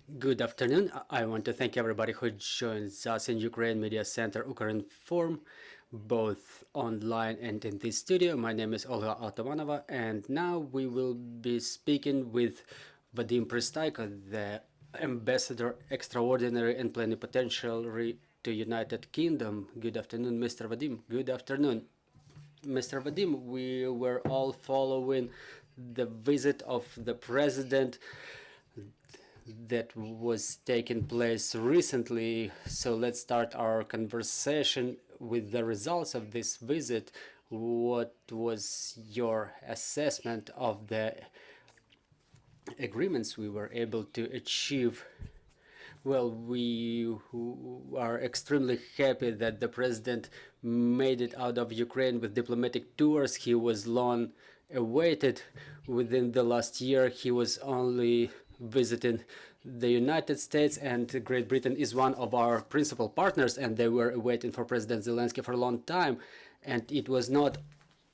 Good afternoon. I want to thank everybody who joins us in Ukraine Media Center Ukraine Forum, both online and in this studio. My name is Olga Atamanova, and now we will be speaking with Vadym Prystaiko, the Ambassador Extraordinary and Plenipotentiary to United Kingdom. Good afternoon, Mr. Vadym. Good afternoon. Mr. Vadym, we were all following the visit of the President that was taking place recently. So let's start our conversation with the results of this visit. What was your assessment of the agreements we were able to achieve? Well, we are extremely happy that the president made it out of Ukraine with diplomatic tours. He was long awaited. Within the last year, he was only visiting the United States, and Great Britain is one of our principal partners, and they were waiting for President Zelenskyy for a long time. And it was not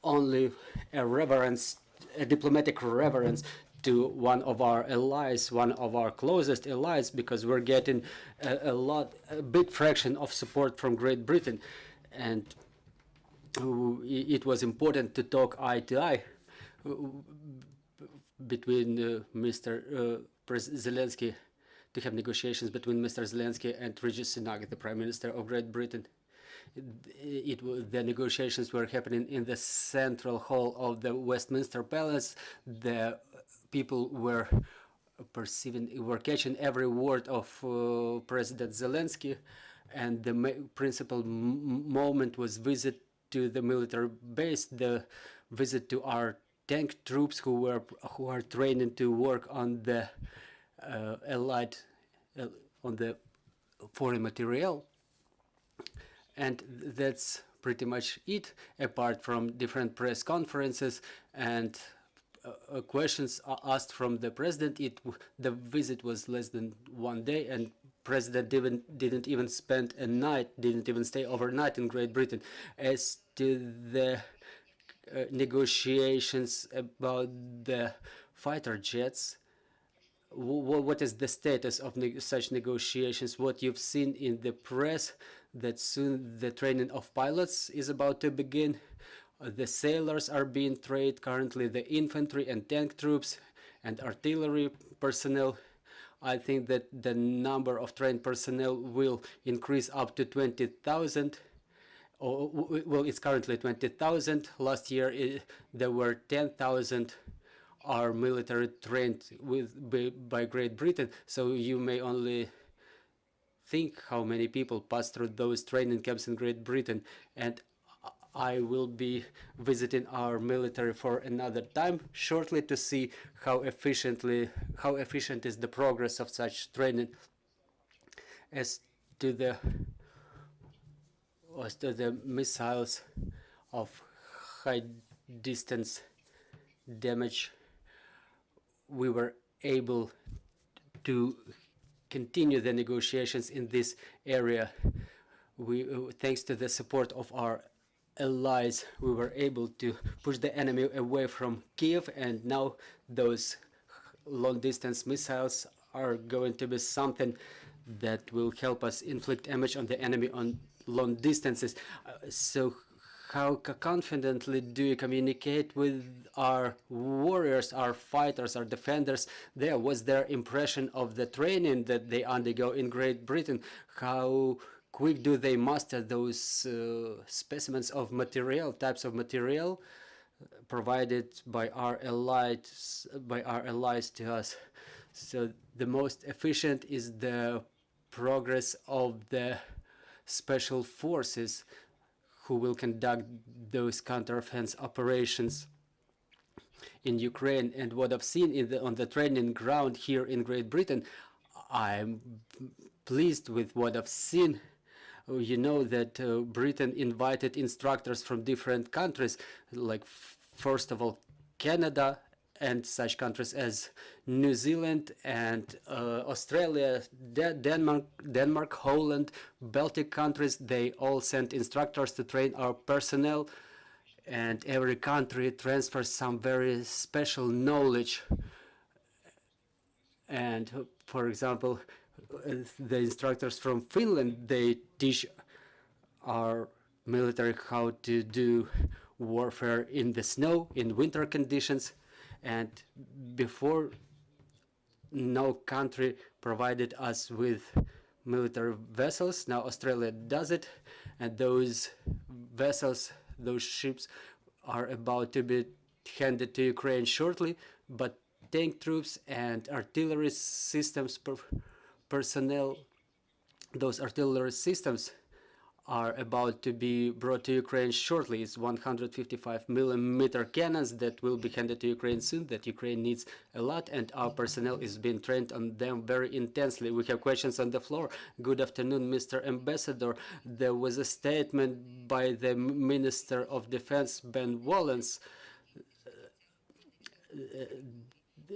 only a reverence, a diplomatic reverence to one of our allies, one of our closest allies, because we're getting a big fraction of support from Great Britain. And it was important to talk eye to eye between Mr. Zelenskyy, to have negotiations between Mr. Zelenskyy and Rishi Sunak, the Prime Minister of Great Britain. The negotiations were happening in the central hall of the Westminster Palace. The people were were catching every word of President Zelenskyy, and the principal moment was visit to the military base, the visit to our tank troops who are training to work on the on the foreign material. And that's pretty much it, apart from different press conferences and questions asked from the president. The visit was less than 1 day, and president didn't even spend a night, didn't even stay overnight in Great Britain. As to the negotiations about the fighter jets, what is the status of such negotiations? What you've seen in the press, that soon the training of pilots is about to begin. The sailors are being trained currently, the infantry and tank troops and artillery personnel. I think that the number of trained personnel will increase up to 20,000. Well, it's currently 20,000. Last year there were 10,000 are military trained by Great Britain. So you may only think how many people pass through those training camps in Great Britain. And I will be visiting our military for another time shortly to see how efficient is the progress of such training. As to the missiles of high distance damage, we were able to continue the negotiations in this area. Thanks to the support of our allies, we were able to push the enemy away from Kyiv, and now those long-distance missiles are going to be something that will help us inflict damage on the enemy on long distances. So how confidently do you communicate with our warriors, our fighters, our defenders there? What's their impression of the training that they undergo in Great Britain? How quick do they master those specimens of material, types of material provided by our allies to us? So the most efficient is the progress of the special forces who will conduct those counter-offense operations in Ukraine. And what I've seen on the training ground here in Great Britain, I'm pleased with what I've seen. You know that Britain invited instructors from different countries, like first of all Canada, and such countries as New Zealand and Australia, Denmark, Holland, Baltic countries. They all sent instructors to train our personnel, and every country transfers some very special knowledge And for example, the instructors from Finland, they teach our military how to do warfare in the snow, in winter conditions. And before, no country provided us with military vessels. Now Australia does it, and those vessels, those ships, are about to be handed to Ukraine shortly, but tank troops and artillery systems personnel, those artillery systems are about to be brought to Ukraine shortly. It's 155-millimeter cannons that will be handed to Ukraine soon, that Ukraine needs a lot, and our personnel is being trained on them very intensely. We have questions on the floor. Good afternoon, Mr. Ambassador. There was a statement by the Minister of Defense, Ben Wallace.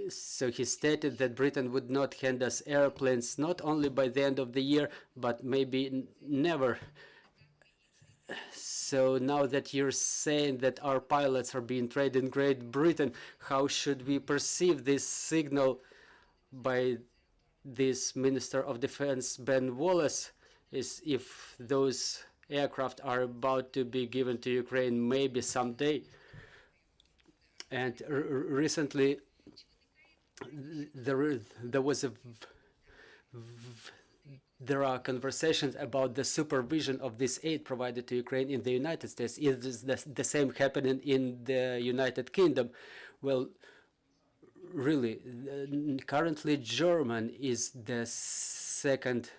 So he stated that Britain would not hand us airplanes, not only by the end of the year, but maybe never. So now that you're saying that our pilots are being trained in Great Britain, how should we perceive this signal by this Minister of Defense, Ben Wallace, is if those aircraft are about to be given to Ukraine maybe someday? And recently there are conversations about the supervision of this aid provided to Ukraine in the United States. Is the same happening in the United Kingdom? Well, really, currently Germany is the second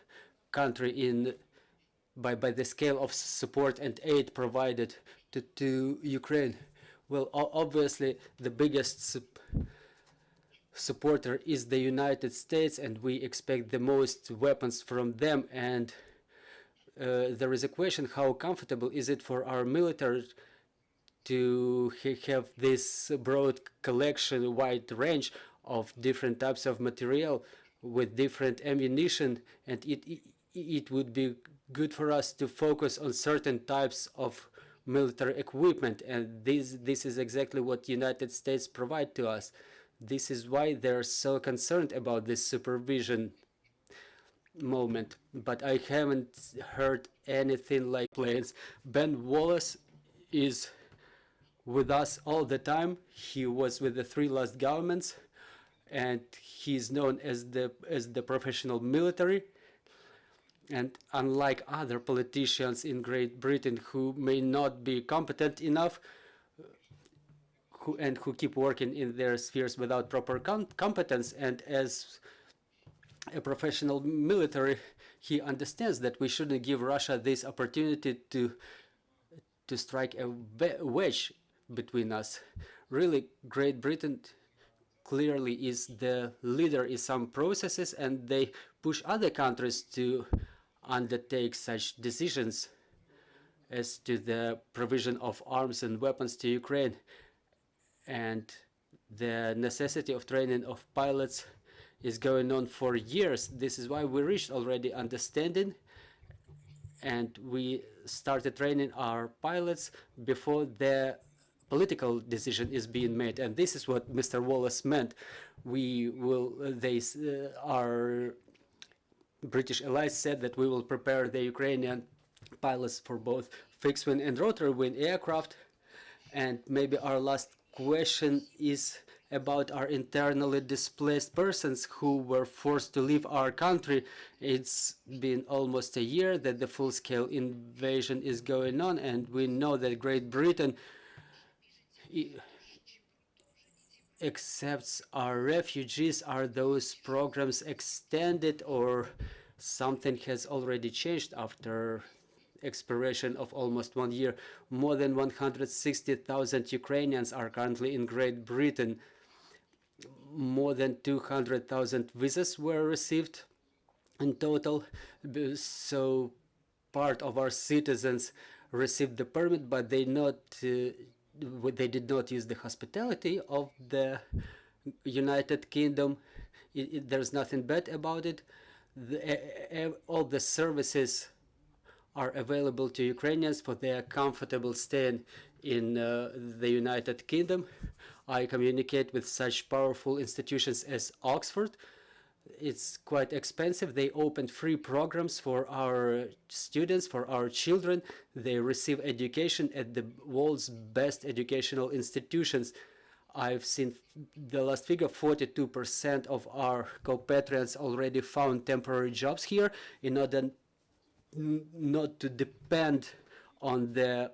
country in by the scale of support and aid provided to Ukraine. Well, obviously, the biggest supporter is the United States, and we expect the most weapons from them. And there is a question: how comfortable is it for our military to have this broad collection, wide range of different types of material with different ammunition? And it would be good for us to focus on certain types of military equipment, and this is exactly what United States provide to us. This is why they're so concerned about this supervision moment. But I haven't heard anything like planes. Ben Wallace is with us all the time. He was with the three last governments, and he's known as the professional military. And unlike other politicians in Great Britain who may not be competent enough, who keep working in their spheres without proper competence, and as a professional military, he understands that we shouldn't give Russia this opportunity to strike a wedge between us. Really, Great Britain clearly is the leader in some processes, and they push other countries to undertake such decisions as to the provision of arms and weapons to Ukraine. And the necessity of training of pilots is going on for years. This is why we reached already understanding, and we started training our pilots before the political decision is being made. And this is what Mr. Wallace meant. Our British allies said that we will prepare the Ukrainian pilots for both fixed-wing and rotary-wing aircraft. And maybe our last question is about our internally displaced persons who were forced to leave our country. It's been almost a year that the full-scale invasion is going on, and we know that Great Britain accepts our refugees. Are those programs extended, or something has already changed after expiration of almost 1 year? More than 160,000 Ukrainians are currently in Great Britain. More than 200,000 visas were received in total. So part of our citizens received the permit, but they did not use the hospitality of the United Kingdom. There's nothing bad about it. All the services are available to Ukrainians for their comfortable staying in the United Kingdom. I communicate with such powerful institutions as Oxford, It's quite expensive. They opened free programs for our students, for our children. They receive education at the world's best educational institutions. I've seen the last figure, 42% of our compatriots already found temporary jobs here in order not to depend on the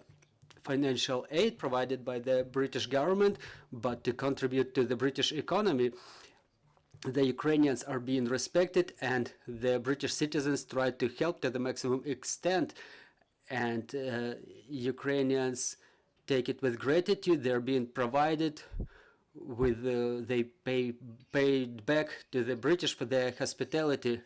financial aid provided by the British government, but to contribute to the British economy. The Ukrainians are being respected, and the British citizens try to help to the maximum extent, and Ukrainians take it with gratitude. They're being provided with, they paid back to the British for their hospitality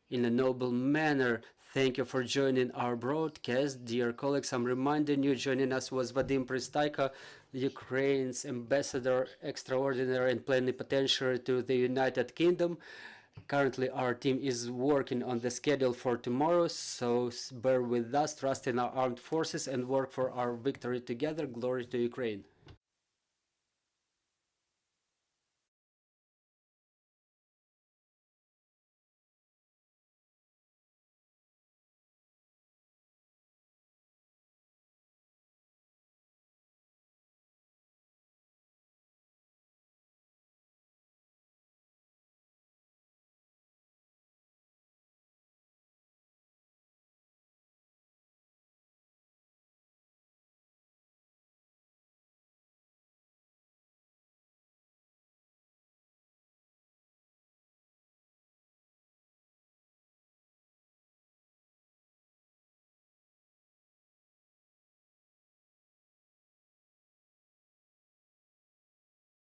in a noble manner. Thank you for joining our broadcast. Dear colleagues, I'm reminding you, joining us was Vadym Prystaiko, Ukraine's ambassador extraordinary and plenipotentiary to the United Kingdom. Currently, our team is working on the schedule for tomorrow, so bear with us, trust in our armed forces, and work for our victory together. Glory to Ukraine.